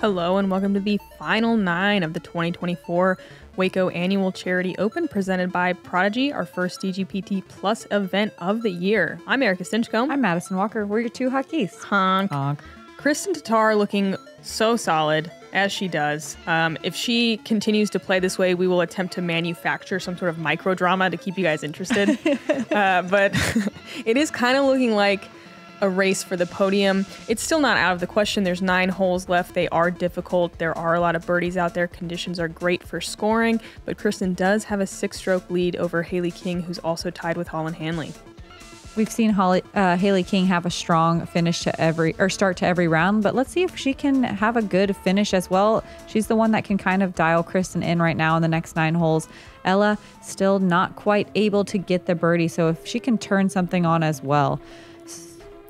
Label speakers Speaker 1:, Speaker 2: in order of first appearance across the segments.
Speaker 1: Hello and welcome to the final 9 of the 2024 Waco Annual Charity Open presented by Prodigy, our first DGPT Plus event of the year. I'm Erika Stinchcomb.
Speaker 2: I'm Madison Walker. We're your two hot geese.
Speaker 1: Honk.
Speaker 2: Honk.
Speaker 1: Kristin Tattar looking so solid, as she does. If she continues to play this way, we will attempt to manufacture some sort of micro drama to keep you guys interested. But it is kind of looking like a race for the podium. It's still not out of the question. There's 9 holes left. They are difficult. There are a lot of birdies out there. Conditions are great for scoring, but Kristin does have a 6-stroke lead over Hailey King, who's also tied with Holland Hanley.
Speaker 2: We've seen Hailey King have a strong finish to start to every round, but let's see if she can have a good finish as well. She's the one that can kind of dial Kristin in right now in the next 9 holes. Ella still not quite able to get the birdie, so if she can turn something on as well.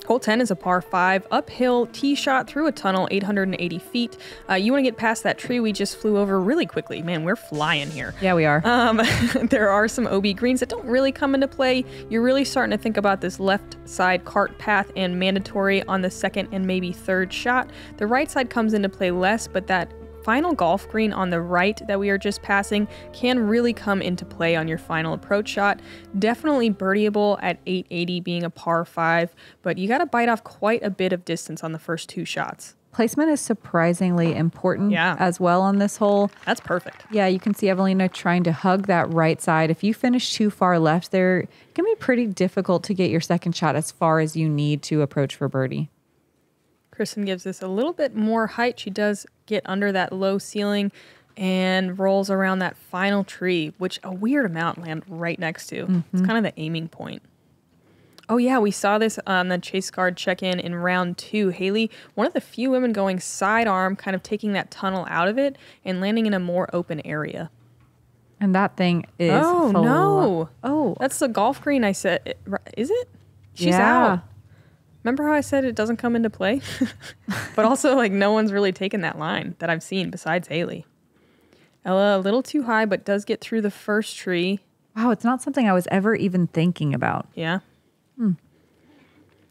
Speaker 1: Hole 10 is a par 5, uphill tee shot through a tunnel, 880 feet. You want to get past that tree we just flew over really quickly. Man, we're flying here.
Speaker 2: Yeah, we are.
Speaker 1: There are some OB greens that don't really come into play. You're really starting to think about this left side cart path and mandatory on the second and maybe third shot. The right side comes into play less, but that final golf green on the right that we are just passing can really come into play on your final approach shot. Definitely birdieable at 880 being a par 5, but you got to bite off quite a bit of distance on the first 2 shots.
Speaker 2: Placement is surprisingly important as well on this hole.
Speaker 1: That's perfect.
Speaker 2: Yeah, you can see Eveliina trying to hug that right side. If you finish too far left there, it can be pretty difficult to get your second shot as far as you need to approach for birdie.
Speaker 1: Kristin gives this a little bit more height. She does get under that low ceiling and rolls around that final tree, which a weird amount land right next to. Mm-hmm. It's kind of the aiming point. Oh yeah, we saw this on the chase card check-in in round 2. Hailey, one of the few women going sidearm, kind of taking that tunnel out of it and landing in a more open area.
Speaker 2: And that thing is...
Speaker 1: Oh, no.
Speaker 2: Oh.
Speaker 1: That's the golf green I said. Is it? She's out. Remember how I said it doesn't come into play? But also, like, no one's really taken that line that I've seen besides Hailey. Ella, a little too high, but does get through the first tree.
Speaker 2: Wow, it's not something I was ever even thinking about.
Speaker 1: Yeah.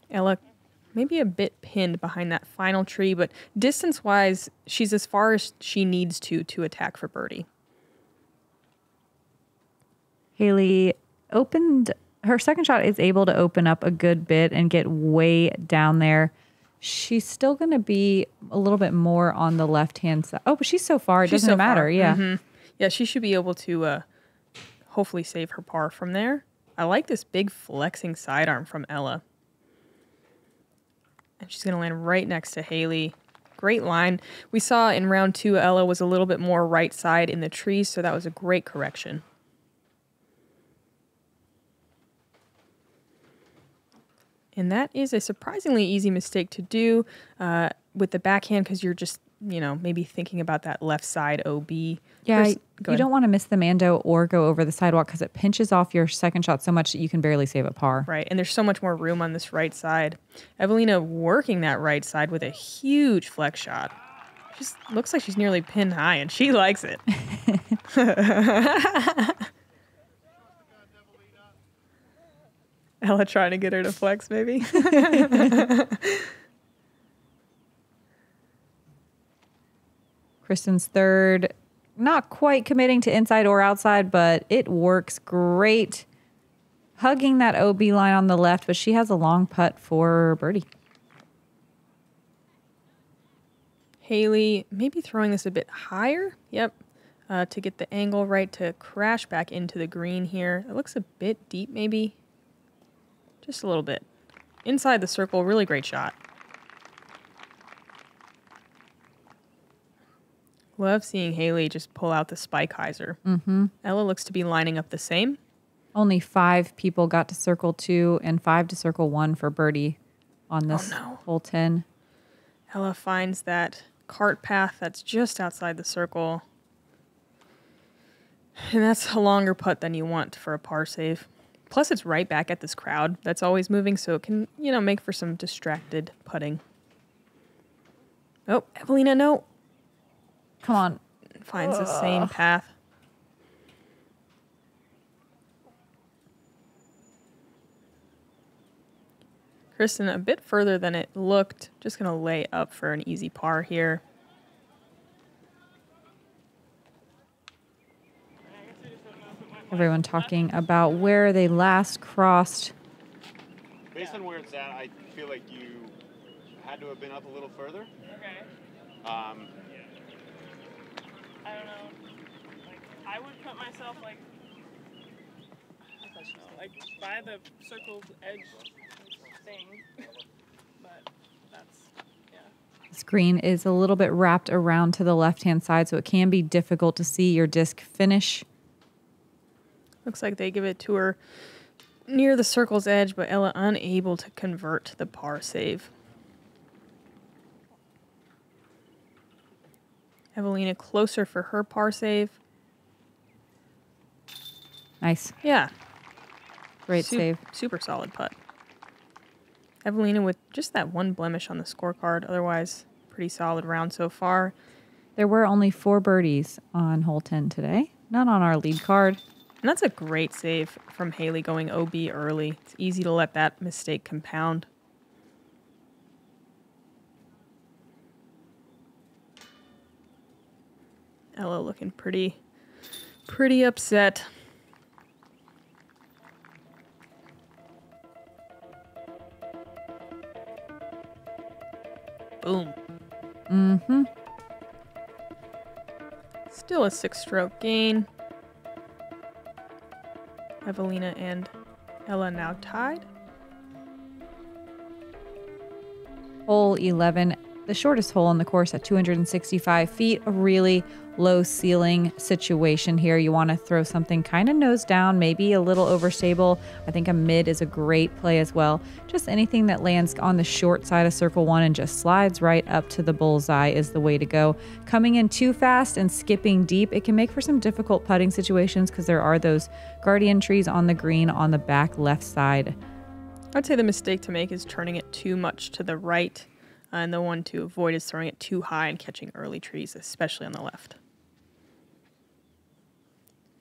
Speaker 1: Ella, maybe a bit pinned behind that final tree, but distance-wise, she's as far as she needs to attack for birdie.
Speaker 2: Hailey opened... Her second shot is able to open up a good bit and get way down there. She's still going to be a little bit more on the left-hand side. Oh, but she's so far, it doesn't matter. Yeah. Mm-hmm.
Speaker 1: Yeah, she should be able to hopefully save her par from there. I like this big flexing sidearm from Ella. And she's going to land right next to Hailey. Great line. We saw in round 2, Ella was a little bit more right side in the trees, so that was a great correction. And that is a surprisingly easy mistake to do with the backhand because you're just, maybe thinking about that left side OB.
Speaker 2: Yeah, you don't want to miss the Mando or go over the sidewalk because it pinches off your second shot so much that you can barely save a par.
Speaker 1: Right, and there's so much more room on this right side. Eveliina working that right side with a huge flex shot. Just looks like she's nearly pin high, and she likes it. Ella trying to get her to flex, maybe.
Speaker 2: Kristin's third, not quite committing to inside or outside, but it works great. Hugging that OB line on the left, but she has a long putt for birdie.
Speaker 1: Hailey maybe throwing this a bit higher. Yep. To get the angle right to crash back into the green here. It looks a bit deep, maybe. Just a little bit. Inside the circle, really great shot. Love seeing Hailey just pull out the spike hyzer.
Speaker 2: Mm-hmm.
Speaker 1: Ella looks to be lining up the same.
Speaker 2: Only 5 people got to circle 2 and 5 to circle 1 for birdie on this hole 10.
Speaker 1: Ella finds that cart path that's just outside the circle. And that's a longer putt than you want for a par save. Plus, it's right back at this crowd that's always moving, so it can, make for some distracted putting. Oh, Eveliina, no.
Speaker 2: Come on.
Speaker 1: Finds the same path. Kristin a bit further than it looked. Just going to lay up for an easy par here.
Speaker 2: Everyone talking about where they last crossed.
Speaker 3: Based on where it's at, I feel like you had to have been up a little further.
Speaker 1: Okay.
Speaker 3: Um,
Speaker 1: I don't know. Like, I would put myself like by the circled edge thing, but that's
Speaker 2: The screen is a little bit wrapped around to the left-hand side, so it can be difficult to see your disc finish.
Speaker 1: Looks like they give it to her near the circle's edge, but Ella unable to convert the par save. Eveliina closer for her par save.
Speaker 2: Nice.
Speaker 1: Yeah.
Speaker 2: Great save.
Speaker 1: Super solid putt. Eveliina with just that one blemish on the scorecard. Otherwise, pretty solid round so far.
Speaker 2: There were only 4 birdies on hole 10 today. None on our lead card.
Speaker 1: And that's a great save from Hailey going OB early. It's easy to let that mistake compound. Ella looking pretty upset. Boom.
Speaker 2: Mm-hmm.
Speaker 1: Still a 6-stroke gain. Eveliina and Ella now tied.
Speaker 2: Hole 11, the shortest hole on the course at 265 feet. A really low ceiling situation here. You want to throw something kind of nose down, maybe a little overstable. I think a mid is a great play as well. Just anything that lands on the short side of circle 1 and just slides right up to the bullseye is the way to go. Coming in too fast and skipping deep, it can make for some difficult putting situations because there are those guardian trees on the green on the back left side.
Speaker 1: I'd say the mistake to make is turning it too much to the right, and the one to avoid is throwing it too high and catching early trees, especially on the left.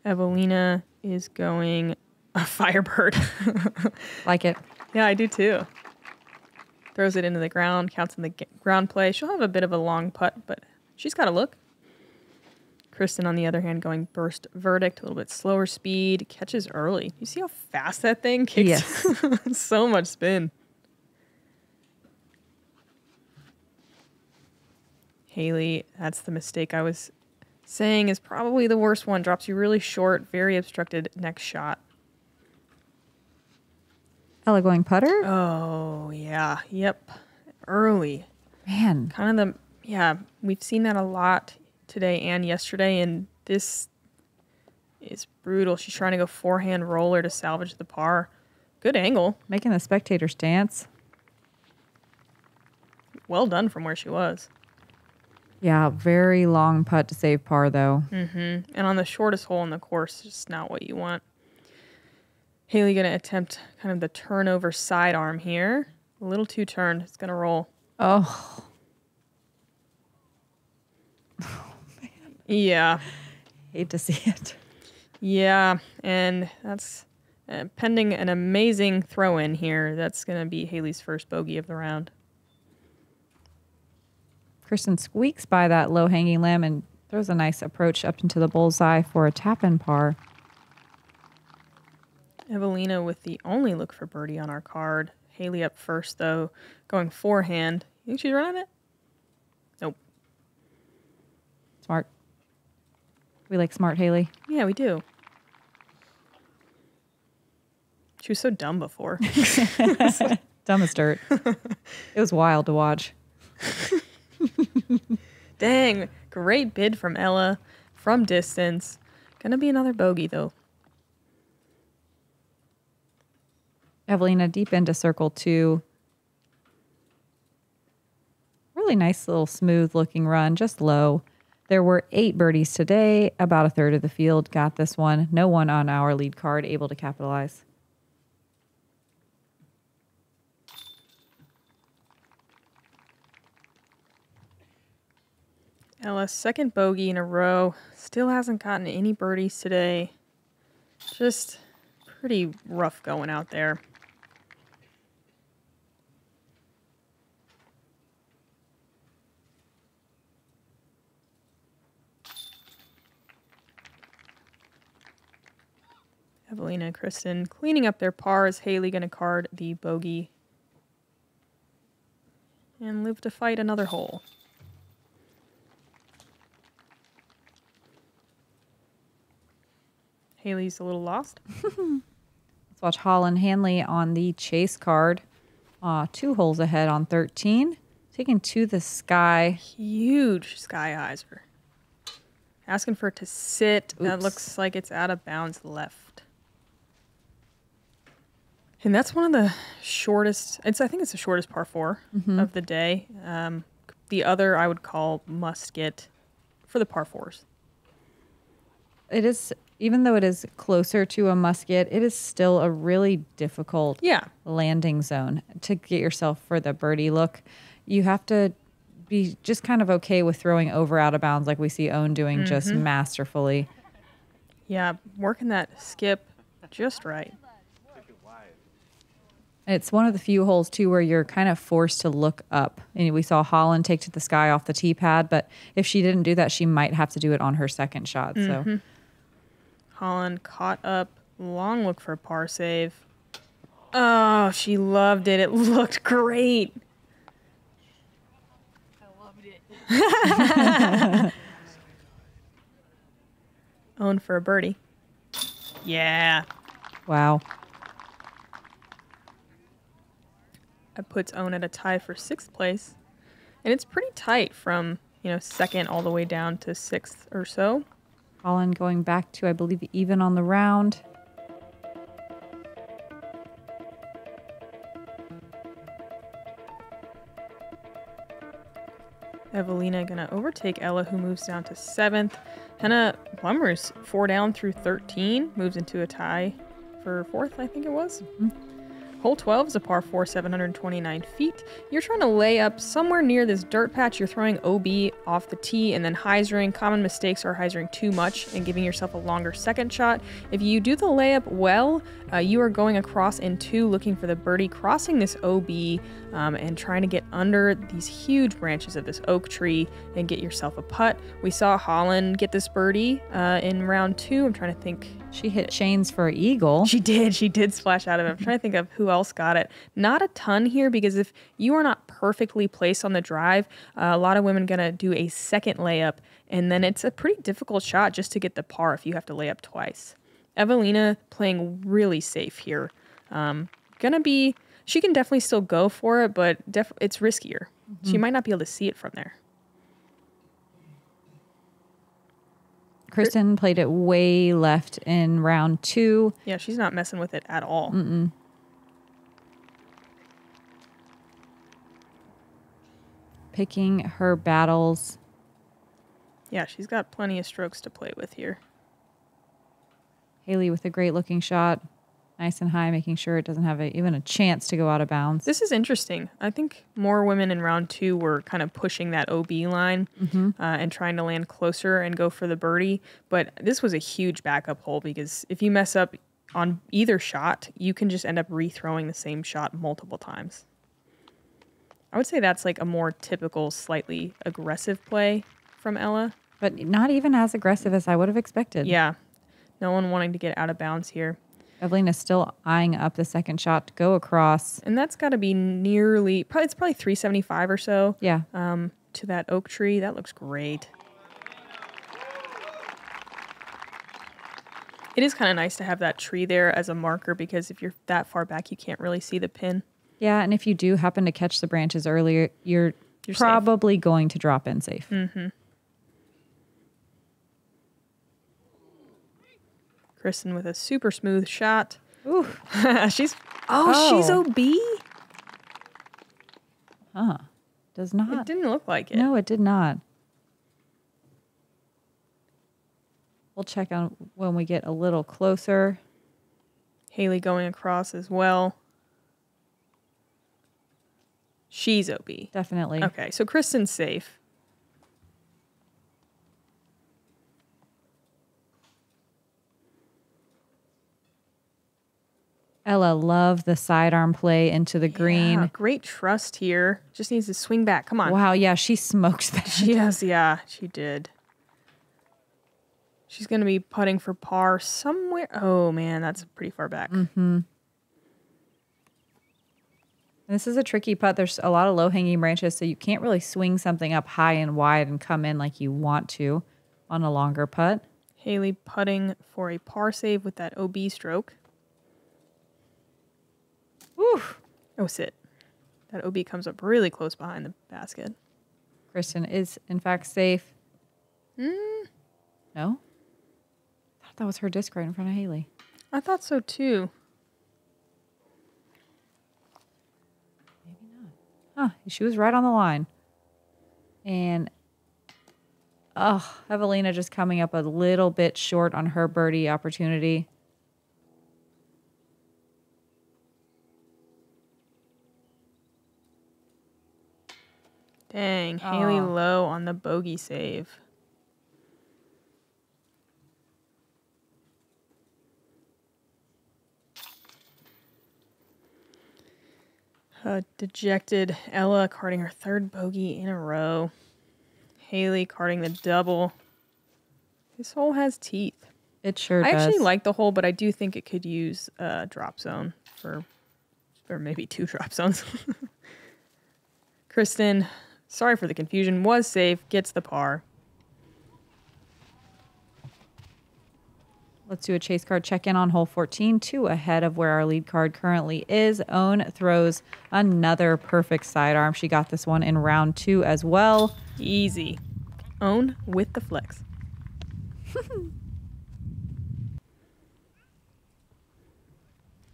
Speaker 1: Eveliina is going a Firebird.
Speaker 2: Like it.
Speaker 1: Yeah, I do too. Throws it into the ground, counts in the ground play. She'll have a bit of a long putt, but she's got a look. Kristin, on the other hand, going burst verdict, a little bit slower speed, catches early. You see how fast that thing kicks?
Speaker 2: Yes.
Speaker 1: So much spin. Hailey, that's the mistake I was saying is probably the worst one. Drops you really short, very obstructed next shot.
Speaker 2: Ella going putter?
Speaker 1: Oh, yeah. Yep. Early.
Speaker 2: Man.
Speaker 1: Kind of we've seen that a lot today and yesterday, and this is brutal. She's trying to go forehand roller to salvage the par. Good angle.
Speaker 2: Making the spectators dance.
Speaker 1: Well done from where she was.
Speaker 2: Yeah, very long putt to save par, though.
Speaker 1: And on the shortest hole in the course, just not what you want. Hailey going to attempt kind of the turnover sidearm here. A little too turned. It's going to roll.
Speaker 2: Oh.
Speaker 1: Yeah.
Speaker 2: Hate to see it.
Speaker 1: Yeah, and that's pending an amazing throw-in here. That's going to be Hailey's first bogey of the round.
Speaker 2: Kristin squeaks by that low-hanging limb and throws a nice approach up into the bullseye for a tap-in par.
Speaker 1: Eveliina with the only look for birdie on our card. Hailey up first, though, going forehand. You think she's running it? Nope.
Speaker 2: Smart. We like smart Hailey.
Speaker 1: Yeah, we do. She was so dumb before.
Speaker 2: Dumb as dirt. It was wild to watch.
Speaker 1: Dang, great bid from Ella from distance. Gonna be another bogey, though.
Speaker 2: Eveliina deep into circle 2. Really nice little smooth looking run, just low. There were 8 birdies today. About a third of the field got this one. No one on our lead card able to capitalize.
Speaker 1: Ella's second bogey in a row. Still hasn't gotten any birdies today. Just pretty rough going out there. Eveliina and Kristin cleaning up their pars. Hailey going to card the bogey and live to fight another hole. Hailey's a little lost.
Speaker 2: Let's watch Holland Hanley on the chase card. 2 holes ahead on 13. Taking to the sky.
Speaker 1: Huge sky hyzer. Asking for it to sit.
Speaker 2: Oops.
Speaker 1: That looks like it's out of bounds left. And that's one of the shortest, I think it's the shortest par 4 of the day. The other I would call must get for the par 4s.
Speaker 2: It is, even though it is closer to a must get, it is still a really difficult landing zone to get yourself for the birdie look. You have to be just kind of okay with throwing over out of bounds like we see Owen doing just masterfully.
Speaker 1: Yeah, working that skip just right.
Speaker 2: It's one of the few holes, too, where you're kind of forced to look up. And we saw Holland take to the sky off the tee pad, but if she didn't do that, she might have to do it on her second shot. So
Speaker 1: Holland caught up, long look for a par save. Oh, she loved it. It looked great. I loved it. Owen for a birdie. Yeah.
Speaker 2: Wow.
Speaker 1: That puts Owen at a tie for 6th place. And it's pretty tight from, second all the way down to 6th or so.
Speaker 2: Holland going back to, I believe, even on the round.
Speaker 1: Eveliina going to overtake Ella, who moves down to 7th. Henna Plummer's 4 down through 13, moves into a tie for 4th, I think it was. Hole 12 is a par 4, 729 feet. You're trying to lay up somewhere near this dirt patch. You're throwing OB off the tee and then hyzering. Common mistakes are hyzering too much and giving yourself a longer second shot. If you do the layup well, you are going across in 2, looking for the birdie, crossing this OB and trying to get under these huge branches of this oak tree and get yourself a putt. We saw Holland get this birdie in round 2. I'm trying to think.
Speaker 2: She hit chains for eagle.
Speaker 1: She did splash out of it. I'm trying to think of who else got it. Not a ton here, because if you are not perfectly placed on the drive, a lot of women going to do a second layup, and then it's a pretty difficult shot just to get the par if you have to lay up twice. Eveliina playing really safe here. She can definitely still go for it, but it's riskier. She might not be able to see it from there.
Speaker 2: Kristin played it way left in round 2.
Speaker 1: Yeah, she's not messing with it at all.
Speaker 2: Picking her battles.
Speaker 1: Yeah, she's got plenty of strokes to play with here.
Speaker 2: Hailey with a great looking shot. Nice and high, making sure it doesn't have even a chance to go out of bounds.
Speaker 1: This is interesting. I think more women in round 2 were kind of pushing that OB line and trying to land closer and go for the birdie. But this was a huge backup hole, because if you mess up on either shot, you can just end up rethrowing the same shot multiple times. I would say that's like a more typical, slightly aggressive play from Ella.
Speaker 2: But not even as aggressive as I would have expected.
Speaker 1: Yeah. No one wanting to get out of bounds here.
Speaker 2: Eveliina's still eyeing up the second shot to go across.
Speaker 1: And that's got to be it's probably 375 or so.
Speaker 2: Yeah.
Speaker 1: To that oak tree. That looks great. It is kind of nice to have that tree there as a marker, because if you're that far back, you can't really see the pin.
Speaker 2: Yeah, and if you do happen to catch the branches earlier, you're probably going to drop in safe.
Speaker 1: Kristin with a super smooth shot.
Speaker 2: Ooh.
Speaker 1: she's OB?
Speaker 2: Does not.
Speaker 1: It didn't look like it.
Speaker 2: No, it did not. We'll check on when we get a little closer.
Speaker 1: Hailey going across as well. She's OB.
Speaker 2: Definitely.
Speaker 1: Okay, so Kristin's safe.
Speaker 2: Ella loved the sidearm play into the green.
Speaker 1: Yeah, great trust here. Just needs to swing back. Come on.
Speaker 2: Wow, yeah, she smoked that.
Speaker 1: She did. She's going to be putting for par somewhere. Oh, man, that's pretty far back.
Speaker 2: This is a tricky putt. There's a lot of low-hanging branches, so you can't really swing something up high and wide and come in like you want to on a longer putt.
Speaker 1: Hailey putting for a par save with that OB stroke.
Speaker 2: Woo!
Speaker 1: Oh, sit. That OB comes up really close behind the basket.
Speaker 2: Kristin is, in fact, safe. No? I thought that was her disc right in front of Hailey.
Speaker 1: I thought so, too.
Speaker 2: Huh, she was right on the line. And, Eveliina just coming up a little bit short on her birdie opportunity.
Speaker 1: Dang, Hailey low on the bogey save. Dejected Ella carding her third bogey in a row. Hailey carding the double. This hole has teeth.
Speaker 2: It sure
Speaker 1: I
Speaker 2: does.
Speaker 1: actually like the hole, but I do think it could use a drop zone or maybe 2 drop zones. Kristin, sorry for the confusion, was safe, gets the par.
Speaker 2: Let's do a chase card check-in on hole 14, 2 ahead of where our lead card currently is. Own throws another perfect sidearm. She got this one in round 2 as well.
Speaker 1: Easy. Own with the flex.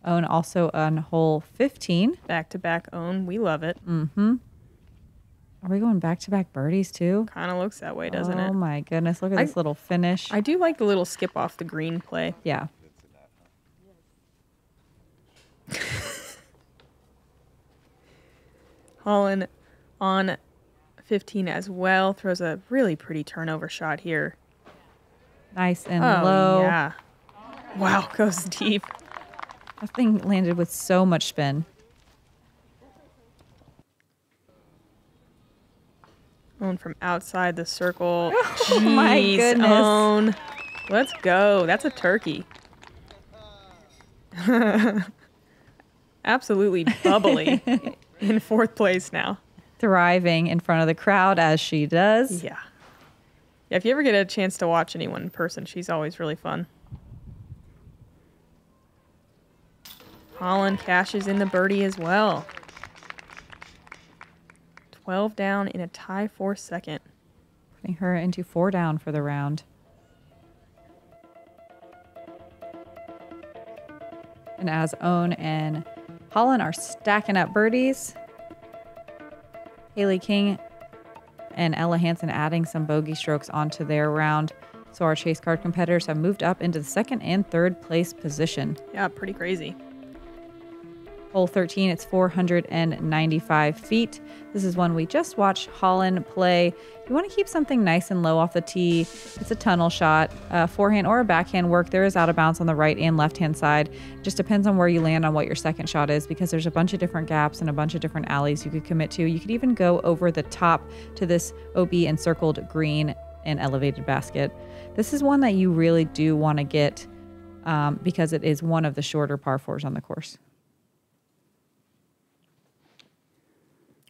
Speaker 2: Own also on hole 15.
Speaker 1: Back-to-back own. We love it.
Speaker 2: Are we going back-to-back birdies too?
Speaker 1: Kind of looks that way, doesn't it?
Speaker 2: Oh my goodness. Look at this little finish.
Speaker 1: I do like the little skip off the green play.
Speaker 2: Yeah.
Speaker 1: Holland on 15 as well. Throws a really pretty turnover shot here.
Speaker 2: Nice and
Speaker 1: Oh,
Speaker 2: low.
Speaker 1: yeah. Wow, goes deep.
Speaker 2: That thing landed with so much spin.
Speaker 1: Own from outside the circle.
Speaker 2: Oh my
Speaker 1: Jeez,
Speaker 2: goodness.
Speaker 1: Own. Let's go. That's a turkey. Absolutely bubbly in 4th place now.
Speaker 2: Thriving in front of the crowd as she does.
Speaker 1: Yeah. Yeah, if you ever get a chance to watch anyone in person, she's always really fun. Holland cashes in the birdie as well. 12 down in a tie for second.
Speaker 2: Putting her into 4 down for the round. And as Own and Holland are stacking up birdies, Hailey King and Ella Hansen adding some bogey strokes onto their round. So our chase card competitors have moved up into the 2nd and 3rd place position.
Speaker 1: Yeah, pretty crazy.
Speaker 2: Hole 13, it's 495 feet. This is one we just watched Holland play. You want to keep something nice and low off the tee. It's a tunnel shot, forehand or a backhand work. There is out of bounds on the right and left-hand side. It just depends on where you land on what your second shot is, because there's a bunch of different gaps and a bunch of different alleys you could commit to. You could even go over the top to this OB encircled green and elevated basket. This is one that you really do want to get because it is one of the shorter par 4s on the course.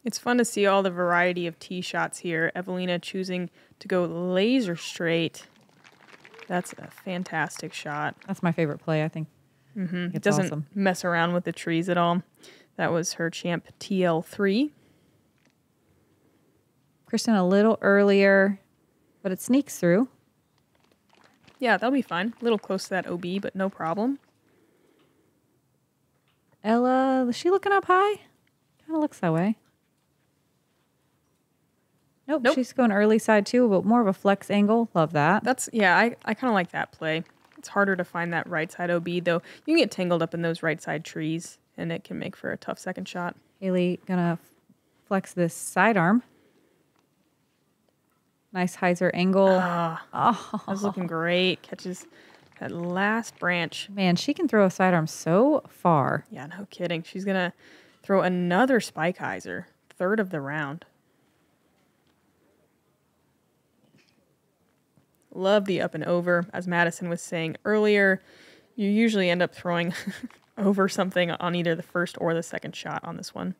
Speaker 1: It's fun to see all the variety of tee shots here. Eveliina choosing to go laser straight. That's a fantastic shot.
Speaker 2: That's my favorite play, I think.
Speaker 1: It doesn't
Speaker 2: awesome.
Speaker 1: mess around with the trees at all. That was her champ TL3.
Speaker 2: Kristin a little earlier, but it sneaks through.
Speaker 1: Yeah, that'll be fine. A little close to that OB, but no problem.
Speaker 2: Ella, is she looking up high? Kind of looks that way. Nope, she's going early side too, but more of a flex angle. Love that.
Speaker 1: I kind of like that play. It's harder to find that right side OB, though. You can get tangled up in those right side trees, and it can make for a tough second shot.
Speaker 2: Hailey gonna flex this sidearm. Nice hyzer angle.
Speaker 1: That's looking great. Catches that last branch.
Speaker 2: Man, she can throw a sidearm so far.
Speaker 1: Yeah, no kidding. She's going to throw another spike hyzer, 3rd of the round. Love the up and over. As Madison was saying earlier, you usually end up throwing over something on either the first or the second shot on this one.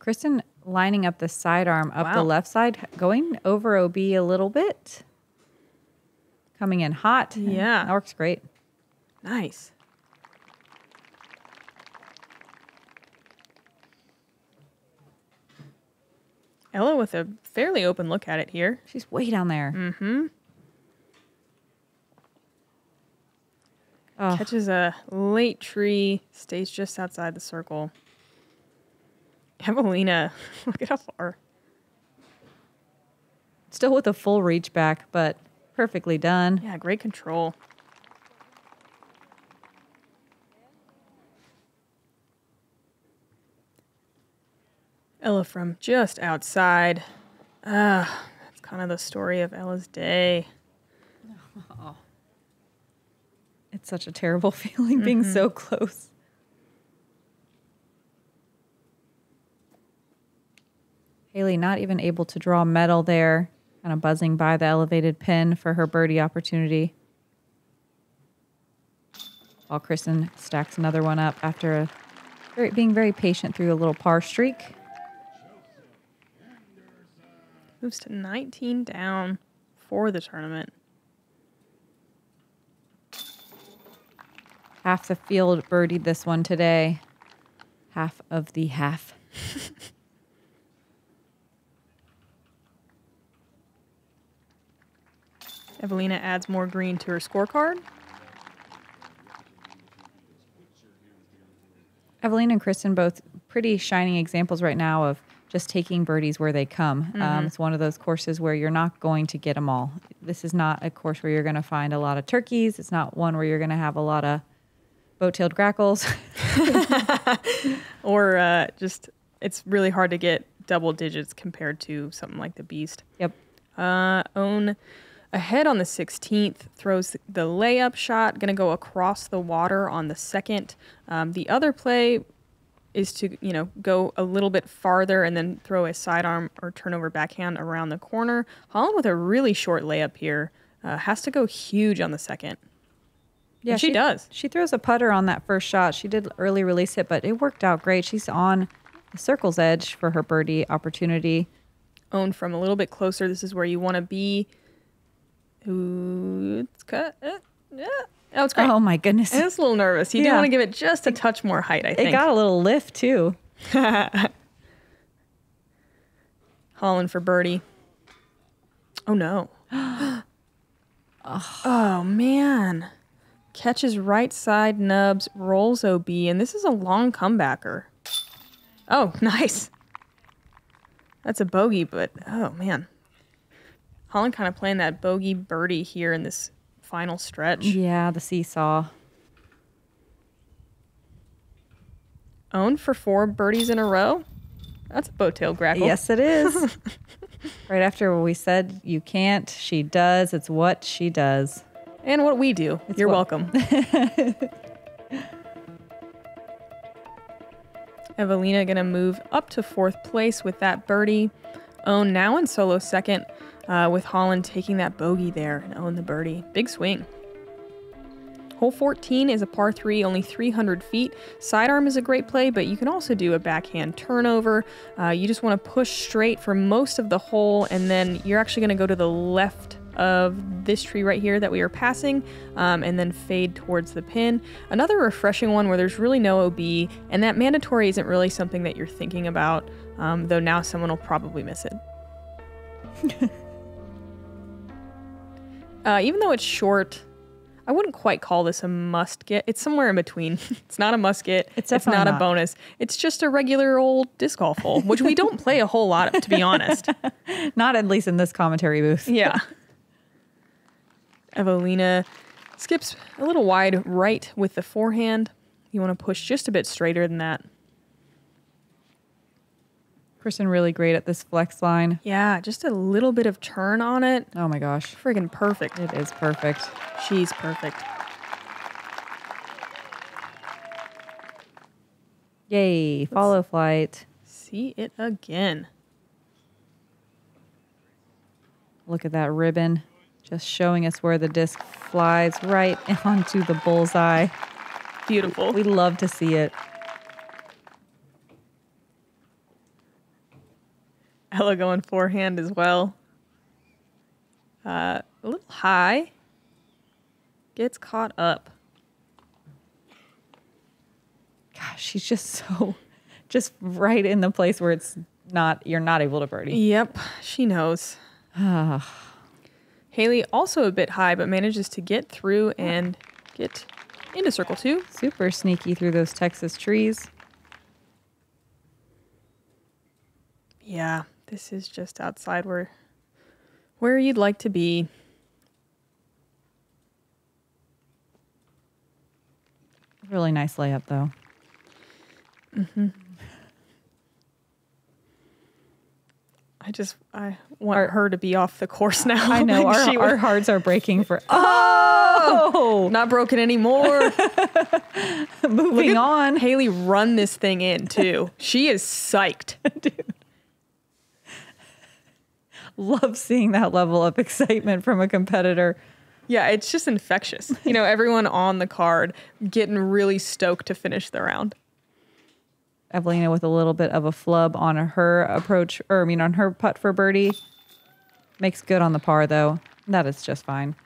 Speaker 2: Kristin lining up the sidearm up the left side, going over OB a little bit. Coming in hot.
Speaker 1: Yeah.
Speaker 2: That works great.
Speaker 1: Nice. Ella with a fairly open look at it here.
Speaker 2: She's way down there.
Speaker 1: Mm-hmm.
Speaker 2: Oh.
Speaker 1: Catches a late tree, stays just outside the circle. Eveliina, look at how far.
Speaker 2: Still with a full reach back, but perfectly done.
Speaker 1: Yeah, great control. Ella from just outside. That's kind of the story of Ella's day.
Speaker 2: Oh. It's such a terrible feeling being so close. Hailey not even able to draw a medal there. Kind of buzzing by the elevated pin for her birdie opportunity. While Kristin stacks another one up after being very patient through a little par streak.
Speaker 1: Moves to 19 down for the tournament.
Speaker 2: Half the field birdied this one today. Half of the half.
Speaker 1: Eveliina adds more green to her scorecard.
Speaker 2: Eveliina and Kristin both pretty shining examples right now of just taking birdies where they come. It's one of those courses where you're not going to get them all. This is not a course where you're going to find a lot of turkeys. It's not one where you're going to have a lot of boat-tailed grackles.
Speaker 1: Or just, it's really hard to get double digits compared to something like the Beast.
Speaker 2: Yep.
Speaker 1: Own ahead on the 16th, throws the layup shot, going to go across the water on the second. The other play is to, go a little bit farther and then throw a sidearm or turnover backhand around the corner. Holland with a really short layup here. Has to go huge on the second.
Speaker 2: Yeah,
Speaker 1: and she does.
Speaker 2: She throws a putter on that first shot. She did early release it, but it worked out great. She's on the circle's edge for her birdie opportunity.
Speaker 1: Own from a little bit closer. This is where you want to be. Ooh, it's cut. Yeah. Oh, it's great.
Speaker 2: Oh, my goodness.
Speaker 1: And it's a little nervous. You do want to give it just a touch more height, I think.
Speaker 2: It got a little lift, too.
Speaker 1: Holland for birdie. Oh, no. Oh, man. Catches right side nubs, rolls OB, and this is a long comebacker. Oh, nice. That's a bogey, but, oh, man. Holland kind of playing that bogey birdie here in this final stretch.
Speaker 2: Yeah, the seesaw.
Speaker 1: Owned for 4 birdies in a row. That's a boat-tail grackle.
Speaker 2: Yes, it is. Right after we said you can't, she does. It's what she does.
Speaker 1: And what we do. You're welcome. Eveliina going to move up to 4th place with that birdie. Own now in solo second, with Holland taking that bogey there and own the birdie. Big swing. Hole 14 is a par 3, only 300 feet. Sidearm is a great play, but you can also do a backhand turnover. You just want to push straight for most of the hole, and then you're actually going to go to the left of this tree right here that we are passing, and then fade towards the pin. Another refreshing one where there's really no OB, and that mandatory isn't really something that you're thinking about, though now someone will probably miss it. Even though it's short, I wouldn't quite call this a must get. It's somewhere in between. It's not a must get. It's not a bonus. It's just a regular old disc golf hole, which we don't play a whole lot of, to be honest.
Speaker 2: Not at least in this commentary booth.
Speaker 1: Yeah. Eveliina skips a little wide right with the forehand. You want to push just a bit straighter than that.
Speaker 2: Kristin really great at this flex line.
Speaker 1: Yeah, just a little bit of turn on it.
Speaker 2: Oh my gosh.
Speaker 1: Friggin' perfect.
Speaker 2: It is perfect.
Speaker 1: She's perfect.
Speaker 2: Yay, follow flight.
Speaker 1: See it again.
Speaker 2: Look at that ribbon. Just showing us where the disc flies right onto the bullseye.
Speaker 1: Beautiful.
Speaker 2: We love to see it.
Speaker 1: Ella going forehand as well. A little high. Gets caught up.
Speaker 2: Gosh, she's just right in the place where you're not able to birdie.
Speaker 1: Yep, she knows. Hailey also a bit high, but manages to get through and get into circle 2.
Speaker 2: Super sneaky through those Texas trees.
Speaker 1: Yeah, this is just outside where you'd like to be.
Speaker 2: Really nice layup, though.
Speaker 1: Mm-hmm. I want her to be off the course now.
Speaker 2: I know, our hearts are breaking for... Oh!
Speaker 1: Not broken anymore.
Speaker 2: Moving on.
Speaker 1: Hailey run this thing in, too. She is psyched.
Speaker 2: Dude. Love seeing that level of excitement from a competitor.
Speaker 1: Yeah, it's just infectious. You know, everyone on the card getting really stoked to finish the round.
Speaker 2: Eveliina with a little bit of a flub on her approach, on her putt for birdie. Makes good on the par, though. That is just fine.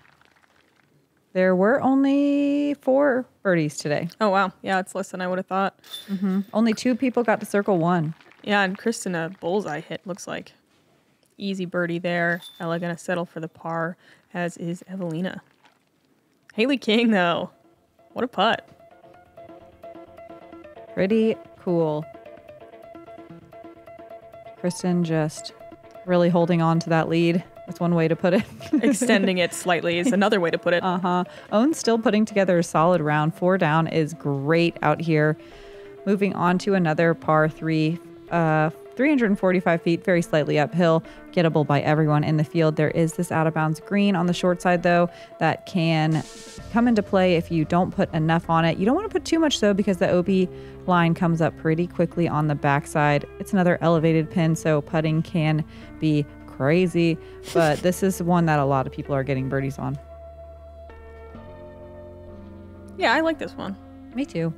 Speaker 2: There were only 4 birdies today.
Speaker 1: Oh, wow. Yeah, it's less than I would have thought.
Speaker 2: Mm-hmm. Only 2 people got to circle 1.
Speaker 1: Yeah, and Kristin a bullseye hit, looks like. Easy birdie there. Ella going to settle for the par, as is Eveliina. Hailey King, though. What a putt.
Speaker 2: Pretty cool. Kristin just really holding on to that lead. That's one way to put it.
Speaker 1: Extending it slightly is another way to put it.
Speaker 2: Owen's still putting together a solid round. 4 down is great out here. Moving on to another par 3. 345 feet, very slightly uphill, gettable by everyone in the field. There is this out of bounds green on the short side, though, that can come into play if you don't put enough on it. You don't want to put too much, though, because the OB line comes up pretty quickly on the backside. It's another elevated pin, so putting can be crazy, but this is one that a lot of people are getting birdies on.
Speaker 1: Yeah, I like this one.
Speaker 2: Me too.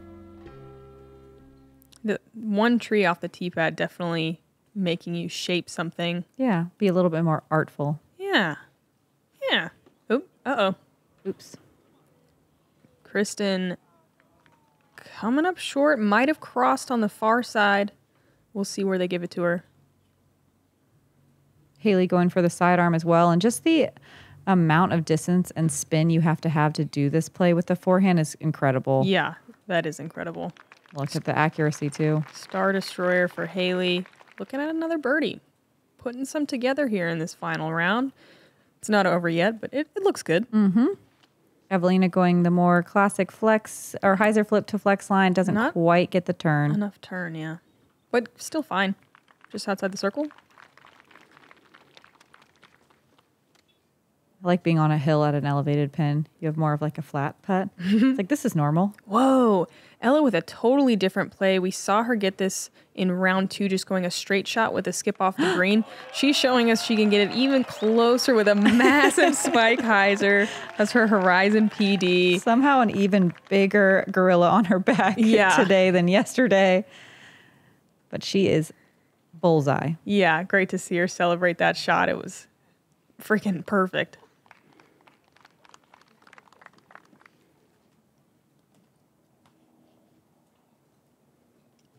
Speaker 1: The one tree off the tee pad definitely making you shape something.
Speaker 2: Yeah, be a little bit more artful.
Speaker 1: Yeah. Yeah. Oop. Uh-oh.
Speaker 2: Oops.
Speaker 1: Kristin coming up short. Might have crossed on the far side. We'll see where they give it to her.
Speaker 2: Hailey going for the sidearm as well. And just the amount of distance and spin you have to do this play with the forehand is incredible.
Speaker 1: Yeah, that is incredible.
Speaker 2: Look at the accuracy, too.
Speaker 1: Star Destroyer for Hailey. Looking at another birdie. Putting some together here in this final round. It's not over yet, but it looks good.
Speaker 2: Mm-hmm. Eveliina going the more classic flex or hyzer flip to flex line. Doesn't quite get the turn.
Speaker 1: Enough turn, yeah. But still fine. Just outside the circle.
Speaker 2: I like being on a hill at an elevated pin. You have more of like a flat putt. It's like, this is normal.
Speaker 1: Whoa. Ella with a totally different play. We saw her get this in round 2, just going a straight shot with a skip off the green. She's showing us she can get it even closer with a massive spike hyzer. That's her Horizon PD.
Speaker 2: Somehow an even bigger gorilla on her back today than yesterday. But she is bullseye.
Speaker 1: Yeah, great to see her celebrate that shot. It was freaking perfect.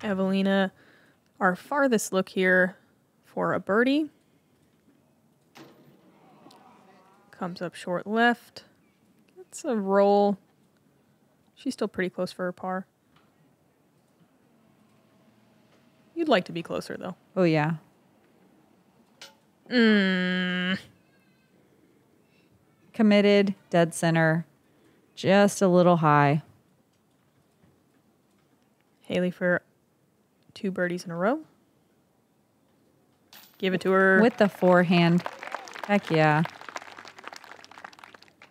Speaker 1: Eveliina, our farthest look here for a birdie. Comes up short left. It's a roll. She's still pretty close for her par. You'd like to be closer, though.
Speaker 2: Oh, yeah. Committed, dead center, just a little high.
Speaker 1: Hailey for 2 birdies in a row. Give it to her.
Speaker 2: With the forehand. Heck yeah.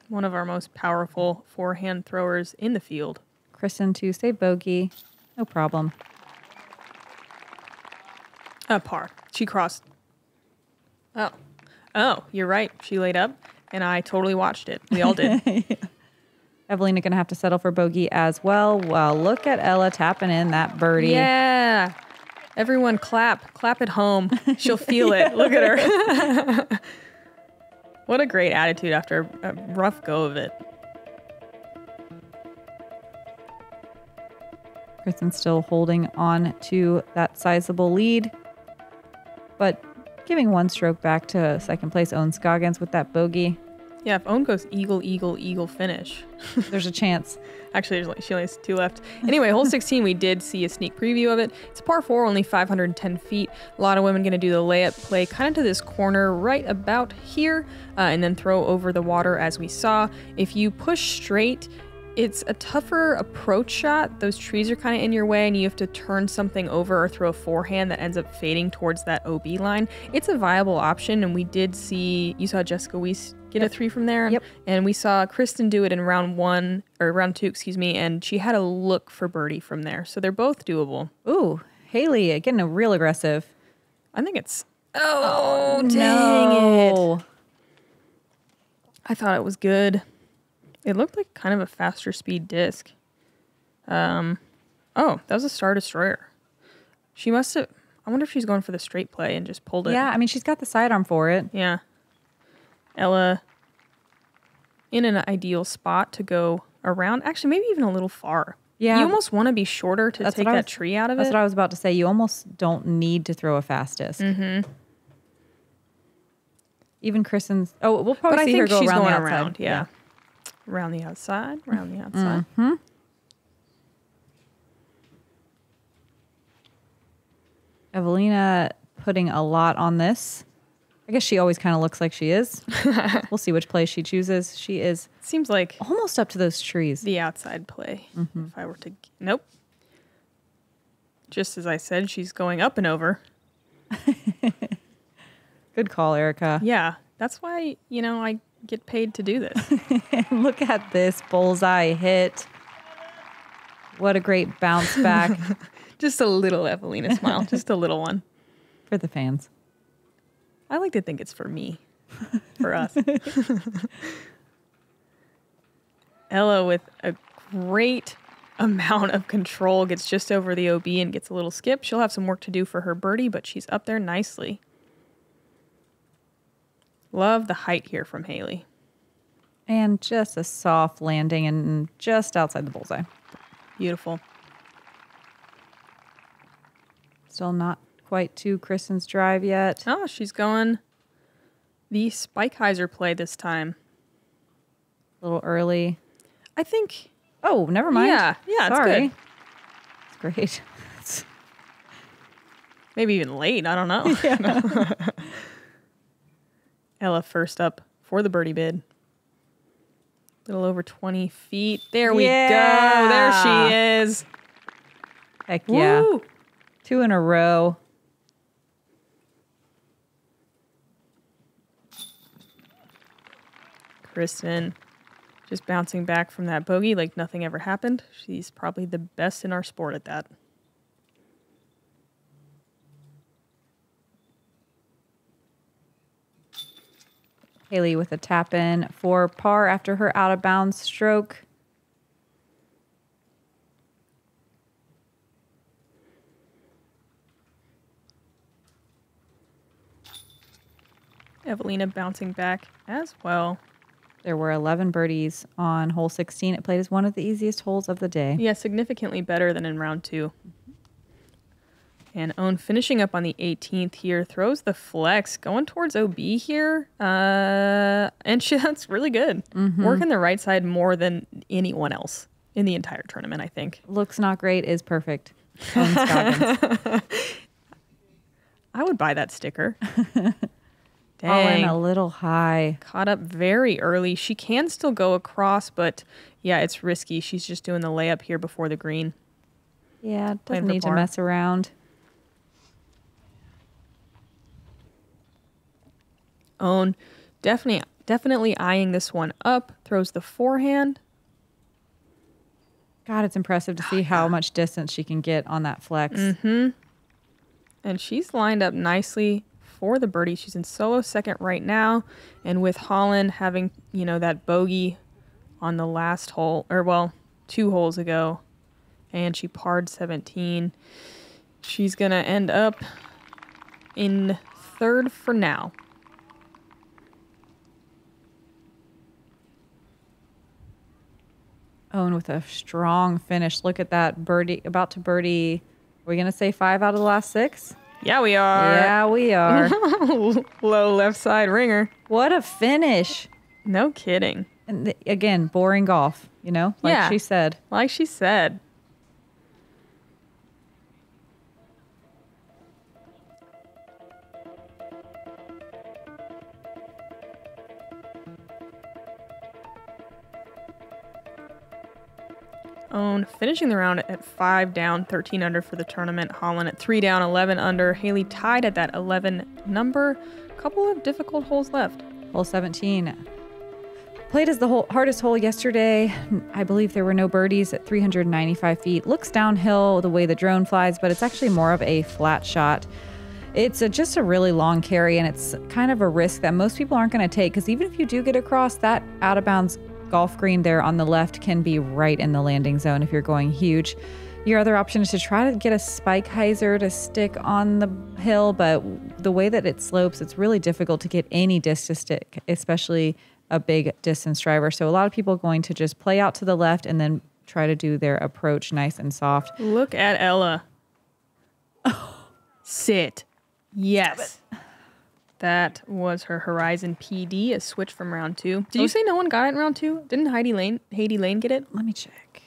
Speaker 1: One of our most powerful forehand throwers in the field.
Speaker 2: Kristin to save bogey. No problem.
Speaker 1: Par. She crossed. Oh, you're right. She laid up. and I totally watched it. We all did.
Speaker 2: Eveliina gonna have to settle for bogey as well. Well, look at Ella tapping in that birdie.
Speaker 1: Yeah. Everyone clap. Clap at home. She'll feel it. Look at her. What a great attitude after a rough go of it.
Speaker 2: Kristin still holding on to that sizable lead, but giving one stroke back to second place Owen Scoggins with that bogey.
Speaker 1: Yeah, if Owen goes eagle, eagle, eagle finish.
Speaker 2: There's a chance.
Speaker 1: Actually, she only has 2 left. Anyway, hole 16, we did see a sneak preview of it. It's a par 4, only 510 feet. A lot of women going to do the layup play kind of to this corner right about here, and then throw over the water as we saw. If you push straight, it's a tougher approach shot. Those trees are kind of in your way, and you have to turn something over or throw a forehand that ends up fading towards that OB line. It's a viable option, and we did see, you saw Jessica Weiss get a 3 from there.
Speaker 2: Yep.
Speaker 1: And we saw Kristin do it in round 2, excuse me, and she had a look for birdie from there. So they're both doable.
Speaker 2: Ooh, Hailey getting a real aggressive.
Speaker 1: I think it's, oh dang it. I thought it was good. It looked like kind of a faster speed disc. Oh, that was a Star Destroyer. She must have, I wonder if she's going for the straight play and just pulled it.
Speaker 2: Yeah, I mean, she's got the sidearm for it.
Speaker 1: Yeah. Ella in an ideal spot to go around. Actually, maybe even a little far.
Speaker 2: Yeah.
Speaker 1: You almost want to be shorter to take that tree out of it.
Speaker 2: That's what I was about to say. You almost don't need to throw a fast disc.
Speaker 1: Mm-hmm.
Speaker 2: Even Kristin's, we'll probably see her go around the outside.
Speaker 1: Yeah. Around the outside, around the outside.
Speaker 2: Mm-hmm. Eveliina putting a lot on this. I guess she always kind of looks like she is. We'll see which play she chooses. She is
Speaker 1: Seems like
Speaker 2: almost up to those trees.
Speaker 1: the outside play. If I were to, nope. Just as I said, she's going up and over.
Speaker 2: Good call, Erika.
Speaker 1: Yeah, that's why, I get paid to do this.
Speaker 2: Look at this bullseye hit. What a great bounce back.
Speaker 1: Just a little Eveliina smile, just a little one.
Speaker 2: For the fans.
Speaker 1: I like to think it's for me, for us. Ella with a great amount of control gets just over the OB and gets a little skip. She'll have some work to do for her birdie, but she's up there nicely. Love the height here from Hailey.
Speaker 2: And just a soft landing and just outside the bullseye.
Speaker 1: Beautiful.
Speaker 2: Still not quite to Kristin's drive yet.
Speaker 1: Oh, she's going the Spikeheiser play this time.
Speaker 2: A little early.
Speaker 1: I think.
Speaker 2: Oh, never mind.
Speaker 1: Yeah,
Speaker 2: Sorry.
Speaker 1: it's good.
Speaker 2: It's great.
Speaker 1: Maybe even late. I don't know.
Speaker 2: Yeah.
Speaker 1: Ella first up for the birdie bid. A little over 20 feet. There we go. There she is.
Speaker 2: Heck yeah.
Speaker 1: Woo!
Speaker 2: 2 in a row.
Speaker 1: Kristin just bouncing back from that bogey like nothing ever happened. She's probably the best in our sport at that.
Speaker 2: Hailey with a tap in for par after her out of bounds stroke.
Speaker 1: Eveliina bouncing back as well.
Speaker 2: There were 11 birdies on hole 16. It played as one of the easiest holes of the day.
Speaker 1: Yeah, significantly better than in round 2. And Owen finishing up on the 18th here, throws the flex, going towards OB here. And that's really good. Working the right side more than anyone else in the entire tournament, I think.
Speaker 2: Looks not great is perfect. Owen Scoggins.
Speaker 1: I would buy that sticker.
Speaker 2: All in
Speaker 1: Dang.
Speaker 2: a little high.
Speaker 1: Caught up very early. She can still go across, but yeah, it's risky. She's just doing the layup here before the green.
Speaker 2: Yeah,
Speaker 1: Playing
Speaker 2: doesn't
Speaker 1: for
Speaker 2: need to
Speaker 1: par.
Speaker 2: mess around.
Speaker 1: Owen definitely eyeing this one up. Throws the forehand.
Speaker 2: God, it's impressive to see how much distance she can get on that flex.
Speaker 1: And she's lined up nicely for the birdie. She's in solo second right now. And with Holland having, you know, that bogey on the last hole, or well, 2 holes ago, and she parred 17, she's going to end up in third for now.
Speaker 2: Owen with a strong finish. Look at that birdie, about to birdie. Are we going to say 5 out of the last 6?
Speaker 1: Yeah, we are.
Speaker 2: Yeah, we are.
Speaker 1: Low left side ringer.
Speaker 2: What a finish.
Speaker 1: No kidding.
Speaker 2: And again, boring golf, you know, like
Speaker 1: Yeah.
Speaker 2: she said.
Speaker 1: Like she said. Owen finishing the round at 5 down, 13 under for the tournament. Holland at 3 down, 11 under. Hailey tied at that 11 number. Couple of difficult holes left.
Speaker 2: Hole 17. Played as the hardest hole yesterday. I believe there were no birdies at 395 feet. Looks downhill the way the drone flies, but it's actually more of a flat shot. It's just a really long carry, and it's kind of a risk that most people aren't going to take, because even if you do get across, that out of bounds golf green there on the left can be right in the landing zone if you're going huge. Your other option is to try to get a spike hyzer to stick on the hill, but the way that it slopes, it's really difficult to get any disc to stick, especially a big distance driver. So a lot of people are going to just play out to the left and then try to do their approach nice and soft.
Speaker 1: Look at Ella. Sit. Yes. That was her Horizon PD, a switch from round 2. Did you say no one got it in round 2? Didn't Hailey Lane get it?
Speaker 2: Let me check.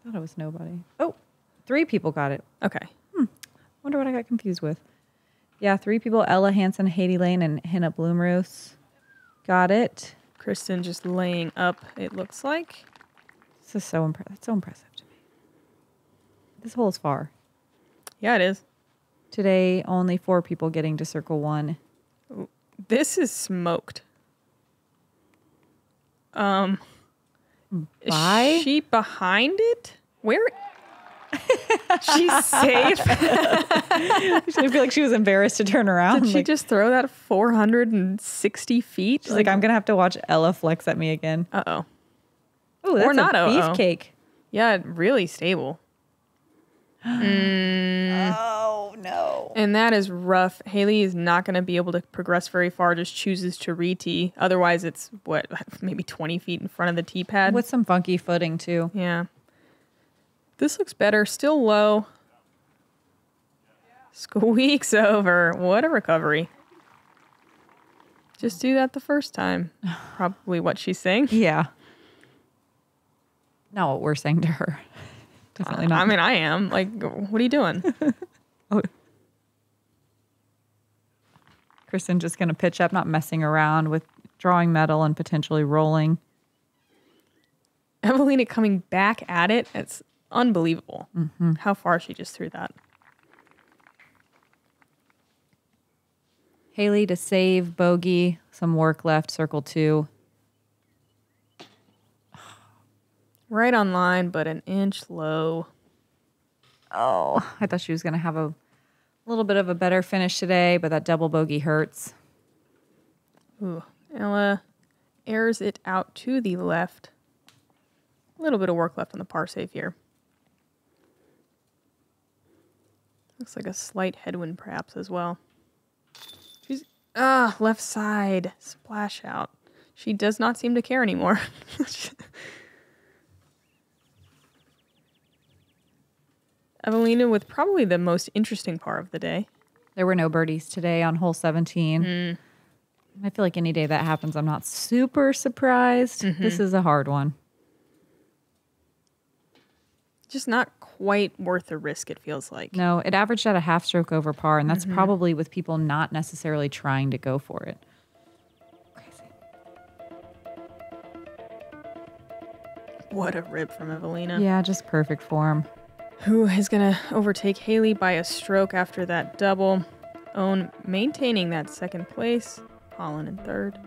Speaker 2: I thought it was nobody. Oh, 3 people got it.
Speaker 1: Okay.
Speaker 2: Wonder what I got confused with. Yeah, 3 people, Ella, Hansen, Hailey Lane, and Hannah Bloomroos got it.
Speaker 1: Kristin just laying up, it looks like.
Speaker 2: This is so impressive. It's so impressive to me. This hole is far.
Speaker 1: Yeah, it is.
Speaker 2: Today, only 4 people getting to circle 1.
Speaker 1: This is smoked.
Speaker 2: Bye?
Speaker 1: Is she behind it? Where? She's safe.
Speaker 2: I feel like she was embarrassed to turn around.
Speaker 1: Did she just throw that 460 feet?
Speaker 2: She's like, I'm going to have to watch Ella flex at me again.
Speaker 1: Uh-oh.
Speaker 2: Oh, that's
Speaker 1: Or not
Speaker 2: a
Speaker 1: uh-oh.
Speaker 2: beefcake.
Speaker 1: Yeah, really stable.
Speaker 2: Oh, no.
Speaker 1: And that is rough. Hailey is not going to be able to progress very far, just chooses to re-tee. Otherwise, it's, what, maybe 20 feet in front of the tee pad?
Speaker 2: With some funky footing, too.
Speaker 1: Yeah. This looks better. Still low. Squeaks over. What a recovery. Just do that the first time. Probably what she's saying.
Speaker 2: Yeah. Not what we're saying to her. Definitely not.
Speaker 1: I mean, I am. Like, what are you doing?
Speaker 2: Oh. Kristin just going to pitch up, not messing around with drawing metal and potentially rolling.
Speaker 1: Eveliina coming back at it. It's unbelievable how far she just threw that.
Speaker 2: Hailey to save bogey. Some work left, circle 2.
Speaker 1: Right on line, but an inch low.
Speaker 2: Oh, I thought she was going to have a little bit of a better finish today, but that double bogey hurts.
Speaker 1: Ooh, Ella airs it out to the left. A little bit of work left on the par save here. Looks like a slight headwind perhaps as well. She's, left side, splash out. She does not seem to care anymore. Eveliina with probably the most interesting par of the day.
Speaker 2: There were no birdies today on hole 17. I feel like any day that happens, I'm not super surprised. This is a hard one.
Speaker 1: Just not quite worth the risk, it feels like.
Speaker 2: No, it averaged at a half stroke over par, and that's probably with people not necessarily trying to go for it. Crazy.
Speaker 1: What a rip from Eveliina.
Speaker 2: Yeah, just perfect form.
Speaker 1: Who is going to overtake Hailey by a stroke after that double. Owen maintaining that second place. Holland in third.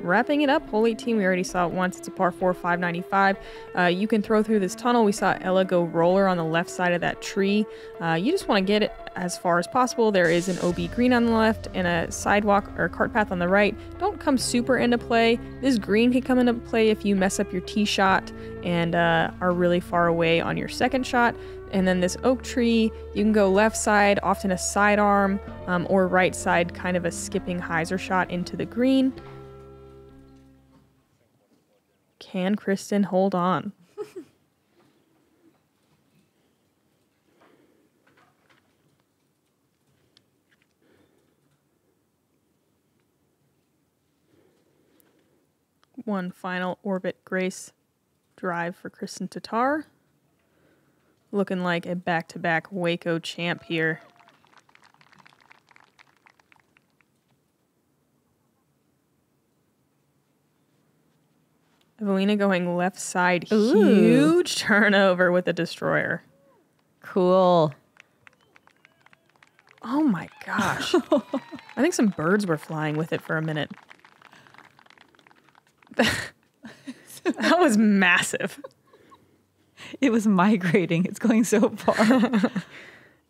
Speaker 1: wrapping it up. Hole 18, we already saw it once. It's a par 4, 595. You can throw through this tunnel. We saw Ella go roller on the left side of that tree. You just want to get it as far as possible. There is an OB green on the left and a sidewalk or cart path on the right. Don't come super into play. This green can come into play if you mess up your tee shot and are really far away on your second shot. And then this oak tree, you can go left side, often a sidearm, or right side, kind of a skipping hyzer shot into the green. Can Kristin hold on? One final orbit grace drive for Kristin Tattar. Looking like a back-to-back Waco champ here. Eveliina going left side.
Speaker 2: Ooh.
Speaker 1: Huge turnover with the destroyer.
Speaker 2: Cool.
Speaker 1: Oh my gosh. I think some birds were flying with it for a minute. That was massive.
Speaker 2: It was migrating. It's going so far.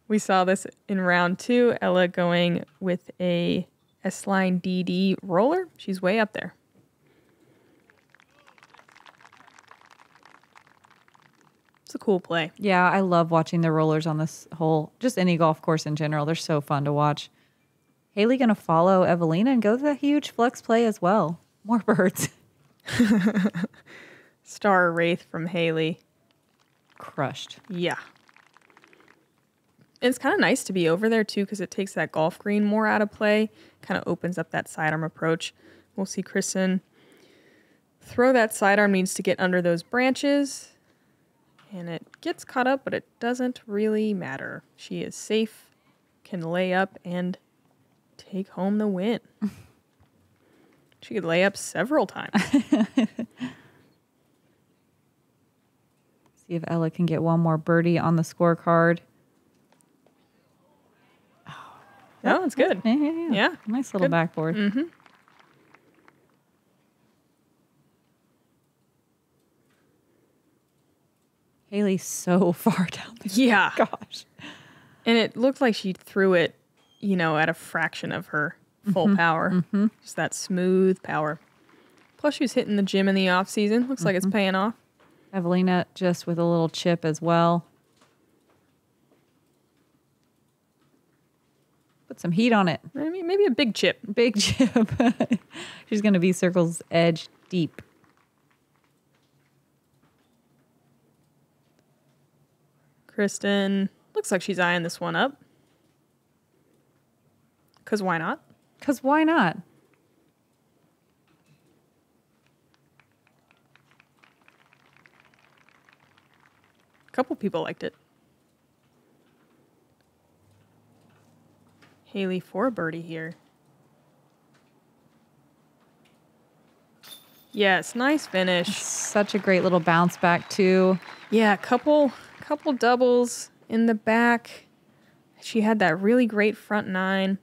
Speaker 1: We saw this in round 2. Ella going with a S-line DD roller. She's way up there. It's a cool play.
Speaker 2: Yeah, I love watching the rollers on this hole. Just any golf course in general. They're so fun to watch. Hailey going to follow Eveliina and go to the huge flex play as well. More birds.
Speaker 1: Star Wraith from Hailey.
Speaker 2: Crushed.
Speaker 1: Yeah. And it's kind of nice to be over there too because it takes that golf green more out of play. Kind of opens up that sidearm approach. We'll see Kristin throw that sidearm, needs to get under those branches. And it gets caught up, but it doesn't really matter. She is safe, can lay up, and take home the win. She could lay up several times.
Speaker 2: See if Ella can get one more birdie on the scorecard.
Speaker 1: Oh, it's good.
Speaker 2: Yeah. Nice little
Speaker 1: Good.
Speaker 2: backboard.
Speaker 1: Mm-hmm.
Speaker 2: Hailey's so far down there.
Speaker 1: Yeah.
Speaker 2: Gosh.
Speaker 1: And it looked like she threw it, you know, at a fraction of her full power. Just that smooth power. Plus, she was hitting the gym in the off season. Looks like it's paying off.
Speaker 2: Eveliina just with a little chip as well. Put some heat on it.
Speaker 1: Maybe a big chip.
Speaker 2: Big chip. She's going to be circle's edge deep.
Speaker 1: Kristin looks like she's eyeing this one up. Because why not?
Speaker 2: Because why not?
Speaker 1: A couple people liked it. Hailey for a birdie here. Yes, nice finish.
Speaker 2: Such a great little bounce back too.
Speaker 1: Yeah, couple doubles in the back. She had that really great front nine.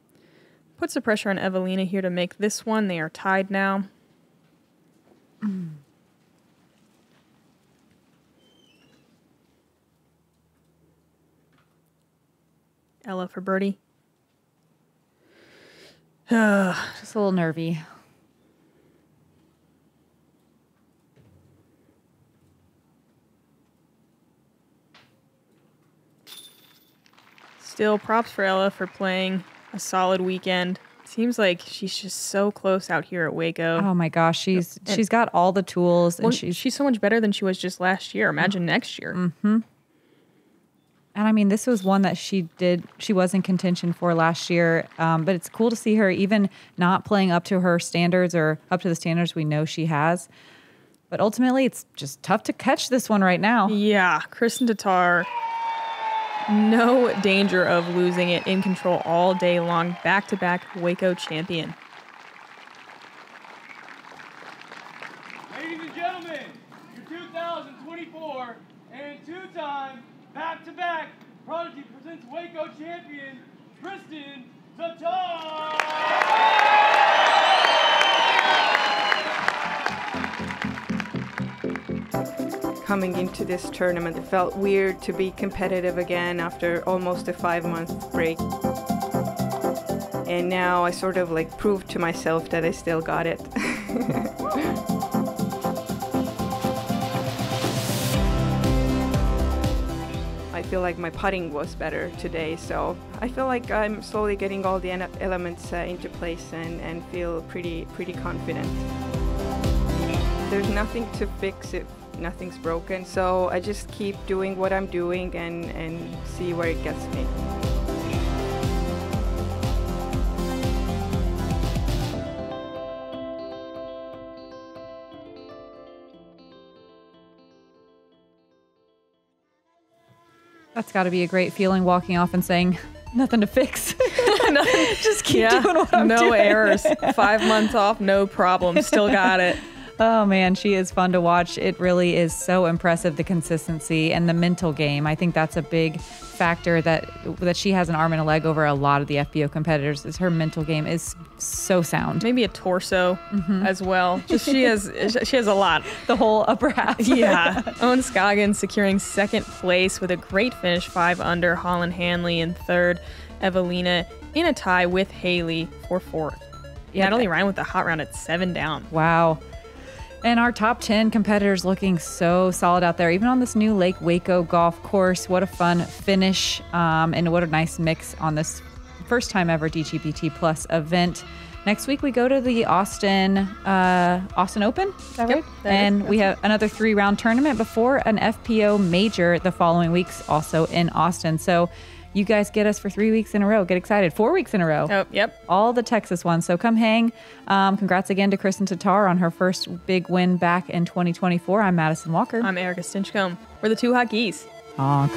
Speaker 1: Puts the pressure on Eveliina here to make this one. They are tied now. Ella for birdie.
Speaker 2: Just a little nervy.
Speaker 1: Still props for Ella for playing a solid weekend. Seems like she's just so close out here at Waco.
Speaker 2: Oh my gosh, she's got all the tools, and
Speaker 1: Well,
Speaker 2: she's
Speaker 1: so much better than she was just last year. Imagine next year.
Speaker 2: And I mean, this was one that she was in contention for last year. But it's cool to see her even not playing up to her standards or up to the standards we know she has. But ultimately, it's just tough to catch this one right now.
Speaker 1: Yeah, Kristin Tattar, no danger of losing it, in control all day long. Back-to-back Waco champion.
Speaker 4: Ladies and gentlemen, your 2024 and two-time back-to-back Prodigy presents Waco champion, Kristin Tattar!
Speaker 5: coming into this tournament. It felt weird to be competitive again after almost a 5-month break. And now I sort of like proved to myself that I still got it. I feel like my putting was better today, so I feel like I'm slowly getting all the elements into place and feel pretty confident. There's nothing to fix if nothing's broken, so I just keep doing what I'm doing and see where it gets me.
Speaker 2: That's got to be a great feeling, walking off and saying, nothing to fix. Just keep doing what I'm doing.
Speaker 1: No errors. 5 months off, no problem. Still got it.
Speaker 2: Oh man, she is fun to watch. It really is so impressive, the consistency and the mental game. I think that's a big factor that she has an arm and a leg over a lot of the FPO competitors, is her mental game is so sound.
Speaker 1: Maybe a torso as well. Just she has a lot.
Speaker 2: The whole upper half.
Speaker 1: Yeah. Owen Scoggins securing second place with a great finish, 5 under. Holland Hanley in third. Eveliina in a tie with Hailey for fourth.
Speaker 2: Yeah,
Speaker 1: Natalie Ryan with the hot round at 7 down.
Speaker 2: Wow. And our top 10 competitors looking so solid out there, even on this new Lake Waco golf course. What a fun finish, and what a nice mix on this first time ever DGPT Plus event. Next week we go to the Austin Open, is that right? And we have another 3-round tournament before an FPO major the following weeks, also in Austin. So you guys get us for 3 weeks in a row. Get excited. 4 weeks in a row.
Speaker 1: Oh, yep.
Speaker 2: All the Texas ones. So come hang. Congrats again to Kristin Tattar on her first big win back in 2024. I'm Madison Walker.
Speaker 1: I'm Erika Stinchcomb. We're the Two Hot Geese.
Speaker 2: Honk.